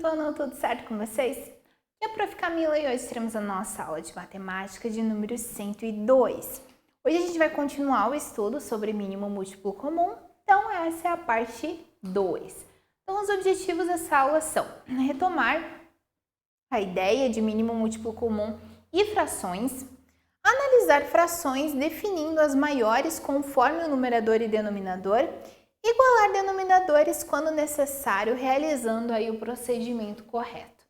turno, tudo certo com vocês? Aqui é a Prof. Camila e hoje teremos a nossa aula de matemática de número 102. Hoje a gente vai continuar o estudo sobre mínimo múltiplo comum, então essa é a parte 2. Então os objetivos dessa aula são retomar a ideia de mínimo múltiplo comum e frações, analisar frações definindo as maiores conforme o numerador e denominador, igualar denominadores quando necessário, realizando aí o procedimento correto.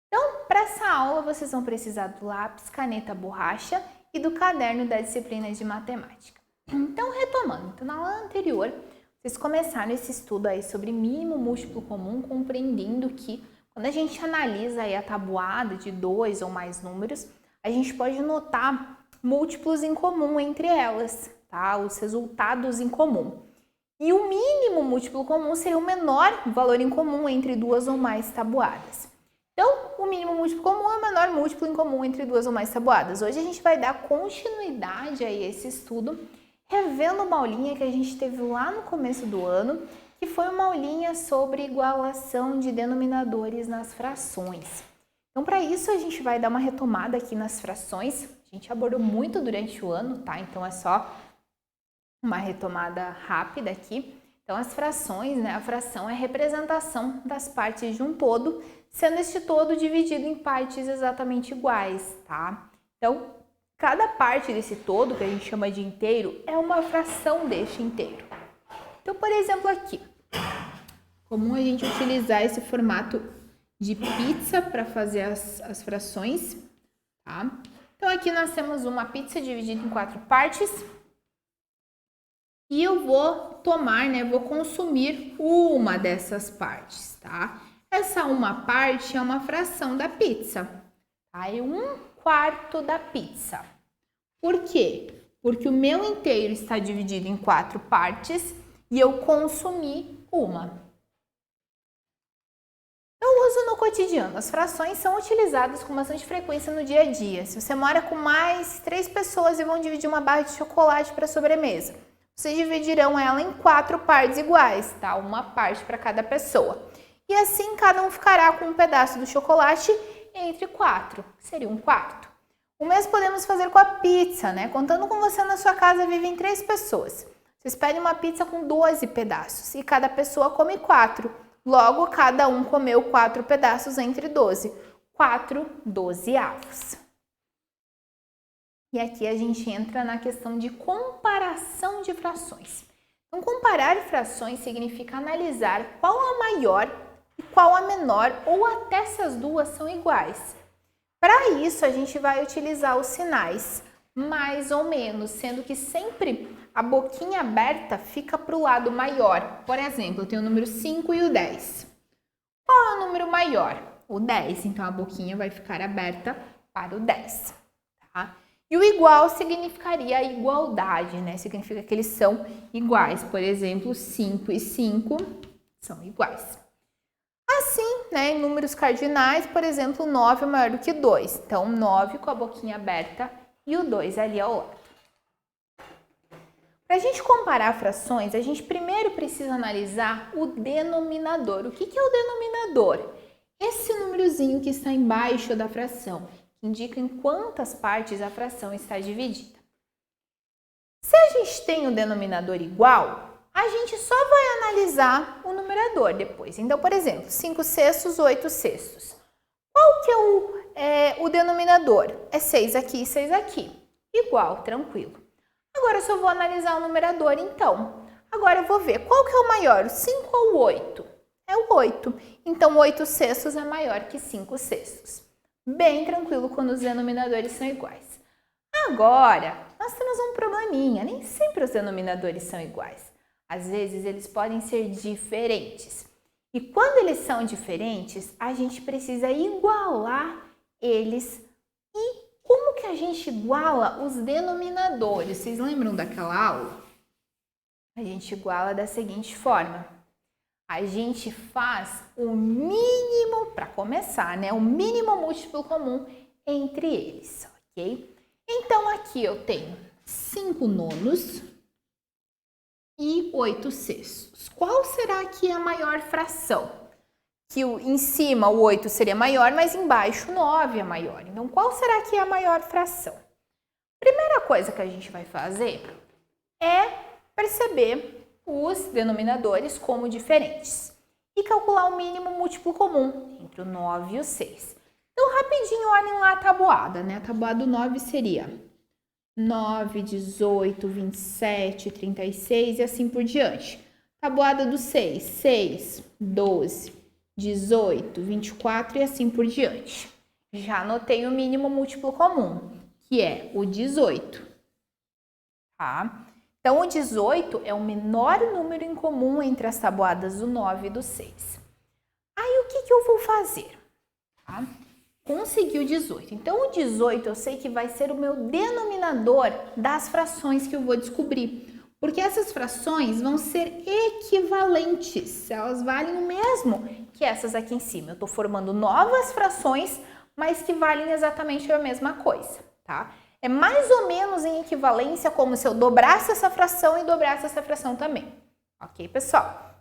Então, para essa aula, vocês vão precisar do lápis, caneta, borracha e do caderno da disciplina de matemática. Então, retomando, na aula anterior, vocês começaram esse estudo aí sobre mínimo múltiplo comum, compreendendo que quando a gente analisa aí a tabuada de dois ou mais números, a gente pode notar múltiplos em comum entre elas, tá? Os resultados em comum. E o mínimo múltiplo comum seria o menor valor em comum entre duas ou mais tabuadas. Então, o mínimo múltiplo comum é o menor múltiplo em comum entre duas ou mais tabuadas. Hoje a gente vai dar continuidade a esse estudo, revendo uma aulinha que a gente teve lá no começo do ano, que foi uma aulinha sobre igualação de denominadores nas frações. Então, para isso, a gente vai dar uma retomada aqui nas frações. A gente abordou muito durante o ano, tá? Então, é só uma retomada rápida aqui. Então, as frações, né? A fração é a representação das partes de um todo, sendo este todo dividido em partes exatamente iguais, tá? Então, cada parte desse todo, que a gente chama de inteiro, é uma fração deste inteiro. Então, por exemplo, aqui, comum a gente utilizar esse formato de pizza para fazer as frações, tá? Então, aqui nós temos uma pizza dividida em 4 partes. E eu vou tomar, né, vou consumir uma dessas partes, tá? Essa uma parte é uma fração da pizza, tá? É 1/4 da pizza. Por quê? Porque o meu inteiro está dividido em 4 partes e eu consumi uma. Eu uso no cotidiano. As frações são utilizadas com bastante frequência no dia a dia. Se você mora com mais 3 pessoas e vão dividir uma barra de chocolate para sobremesa, vocês dividirão ela em 4 partes iguais, tá? Uma parte para cada pessoa. E assim cada um ficará com um pedaço do chocolate entre 4, que seria 1/4. O mesmo podemos fazer com a pizza, né? Contando com você na sua casa vivem 3 pessoas. Vocês pedem uma pizza com 12 pedaços e cada pessoa come 4. Logo, cada um comeu 4 pedaços entre 12. 4 dozeavos. E aqui a gente entra na questão de comparação de frações. Então, comparar frações significa analisar qual a maior e qual a menor, ou até se as duas são iguais. Para isso, a gente vai utilizar os sinais mais ou menos, sendo que sempre a boquinha aberta fica para o lado maior. Por exemplo, eu tenho o número 5 e o 10. Qual é o número maior? O 10, então a boquinha vai ficar aberta para o 10, tá? E o igual significaria a igualdade, né? Significa que eles são iguais. Por exemplo, 5 e 5 são iguais. Assim, né, em números cardinais, por exemplo, 9 é maior do que 2. Então, 9 com a boquinha aberta e o 2 ali ao lado. Para a gente comparar frações, a gente primeiro precisa analisar o denominador. O que é o denominador? Esse númerozinho que está embaixo da fração, que indica em quantas partes a fração está dividida. Se a gente tem o denominador igual, a gente só vai analisar o numerador depois. Então, por exemplo, 5/6, 8/6. Qual que é o denominador? É 6 aqui e 6 aqui. Igual, tranquilo. Agora, eu só vou analisar o numerador, então. Agora, eu vou ver qual que é o maior, o 5 ou o 8? É o 8. Então, 8/6 é maior que 5/6. Bem tranquilo quando os denominadores são iguais. Agora, nós temos um probleminha. Nem sempre os denominadores são iguais. Às vezes, eles podem ser diferentes. E quando eles são diferentes, a gente precisa igualar eles. E como que a gente iguala os denominadores? Vocês lembram daquela aula? A gente iguala da seguinte forma. A gente faz o mínimo, para começar, né? O mínimo múltiplo comum entre eles, ok? Então, aqui eu tenho 5 nonos e 8/6. Qual será que é a maior fração? que em cima o 8 seria maior, mas embaixo o 9 é maior. Então, qual será que é a maior fração? Primeira coisa que a gente vai fazer é perceber os denominadores como diferentes e calcular o mínimo múltiplo comum entre o 9 e o 6. Então, rapidinho, olhem lá a tabuada, né? A tabuada do 9 seria 9, 18, 27, 36 e assim por diante. Tabuada do 6, 6, 12, 18, 24 e assim por diante. Já anotei o mínimo múltiplo comum, que é o 18, tá? Então, o 18 é o menor número em comum entre as tabuadas do 9 e do 6. Aí, o que eu vou fazer? Tá? Consegui o 18. Então, o 18 eu sei que vai ser o meu denominador das frações que eu vou descobrir. Porque essas frações vão ser equivalentes. Elas valem o mesmo que essas aqui em cima. Eu estou formando novas frações, mas que valem exatamente a mesma coisa, tá? É mais ou menos em equivalência como se eu dobrasse essa fração e dobrasse essa fração também. Ok, pessoal?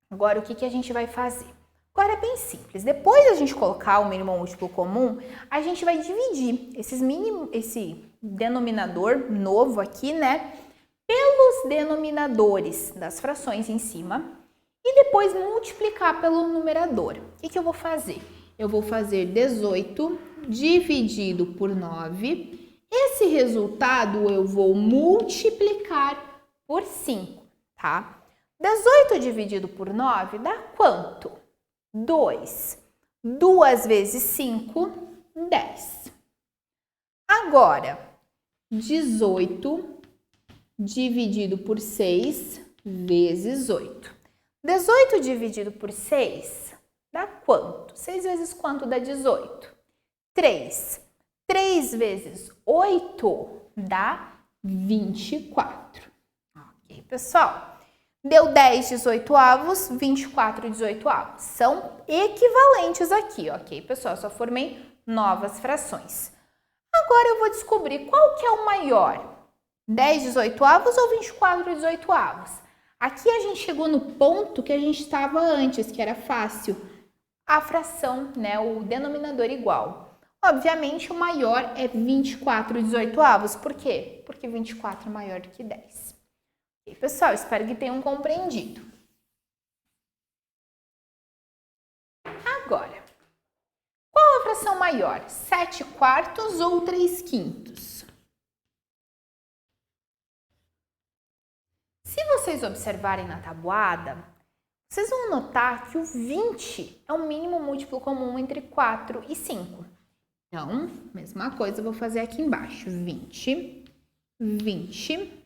Agora, o que a gente vai fazer? Agora é bem simples. Depois de a gente colocar o mínimo múltiplo comum, a gente vai dividir esse denominador novo aqui, né, pelos denominadores das frações em cima e depois multiplicar pelo numerador. O que eu vou fazer? Eu vou fazer 18 dividido por 9. Esse resultado eu vou multiplicar por 5, tá? 18 dividido por 9 dá quanto? 2. 2 vezes 5, 10. Agora, 18 dividido por 6 vezes 8. 18 dividido por 6 dá quanto? 6 vezes quanto dá 18? 3. 3 vezes 8 dá 24. Ok, pessoal? Deu 10 18avos, 24 18avos. São equivalentes aqui, ok, pessoal? Eu só formei novas frações. Agora eu vou descobrir qual que é o maior. 10 18avos ou 24 18avos? Aqui a gente chegou no ponto que a gente estava antes, que era fácil. A fração, né, o denominador igual. Obviamente, o maior é 24 18avos. Por quê? Porque 24 é maior do que 10. Ok, pessoal, espero que tenham compreendido. Agora, qual a fração maior? 7 quartos ou 3 quintos? Se vocês observarem na tabuada, vocês vão notar que o 20 é o mínimo múltiplo comum entre 4 e 5. Então, mesma coisa eu vou fazer aqui embaixo. 20, 20,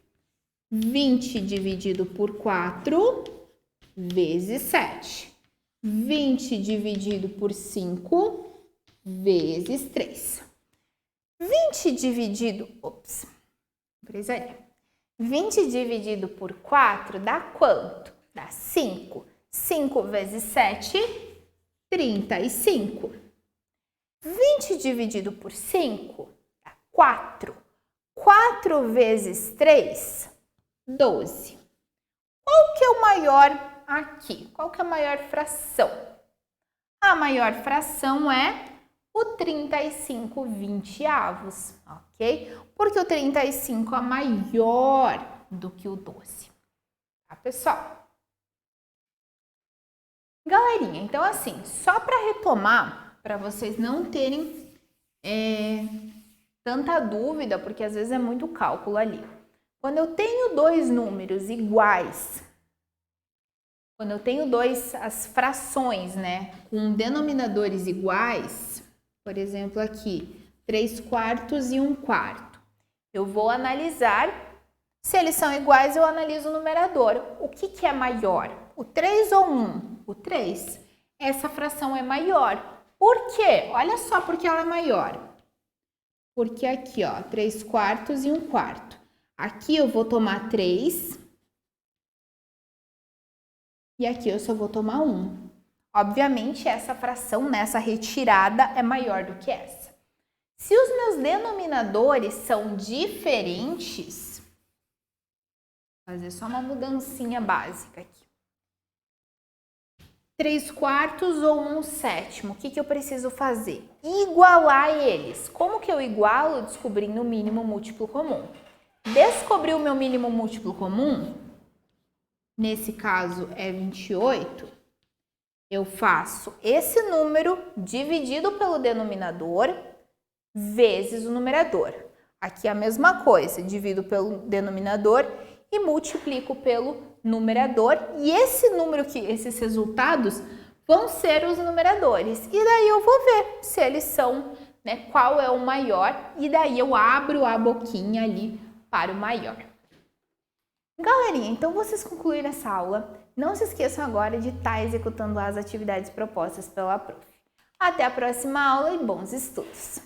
20 dividido por 4 vezes 7. 20 dividido por 5 vezes 3. 20 dividido... Ops, precisaria. 20 dividido por 4 dá quanto? Dá 5. 5 vezes 7, 35. 20 dividido por 5 dá 4. 4 vezes 3, 12. Qual que é o maior aqui? Qual que é a maior fração? A maior fração é o 35 vinteavos, ok? Porque o 35 é maior do que o 12. Tá, pessoal? Galerinha, então assim, só para retomar, para vocês não terem tanta dúvida, porque às vezes é muito cálculo ali. Quando eu tenho dois números iguais, quando eu tenho as frações, né, com denominadores iguais, por exemplo aqui, 3 quartos e 1 quarto, eu vou analisar, se eles são iguais, eu analiso o numerador. O que é maior? O 3 ou 1? O 3. Essa fração é maior. Por quê? Olha só porque ela é maior. Porque aqui, ó, 3 quartos e 1 quarto. Aqui eu vou tomar 3. E aqui eu só vou tomar 1. Obviamente, essa fração, nessa retirada, é maior do que essa. Se os meus denominadores são diferentes, vou fazer só uma mudancinha básica aqui. 3/4 ou 1/7. O que eu preciso fazer? Igualar eles. Como que eu igualo? Descobrindo o mínimo múltiplo comum. Descobri o meu mínimo múltiplo comum, nesse caso é 28, eu faço esse número dividido pelo denominador vezes o numerador. Aqui é a mesma coisa, divido pelo denominador e multiplico pelo numerador. E esse número, esses resultados vão ser os numeradores. E daí eu vou ver se eles são, né, qual é o maior. E daí eu abro a boquinha ali para o maior. Galerinha, então vocês concluíram essa aula. Não se esqueçam agora de estar executando as atividades propostas pela prof. Até a próxima aula e bons estudos!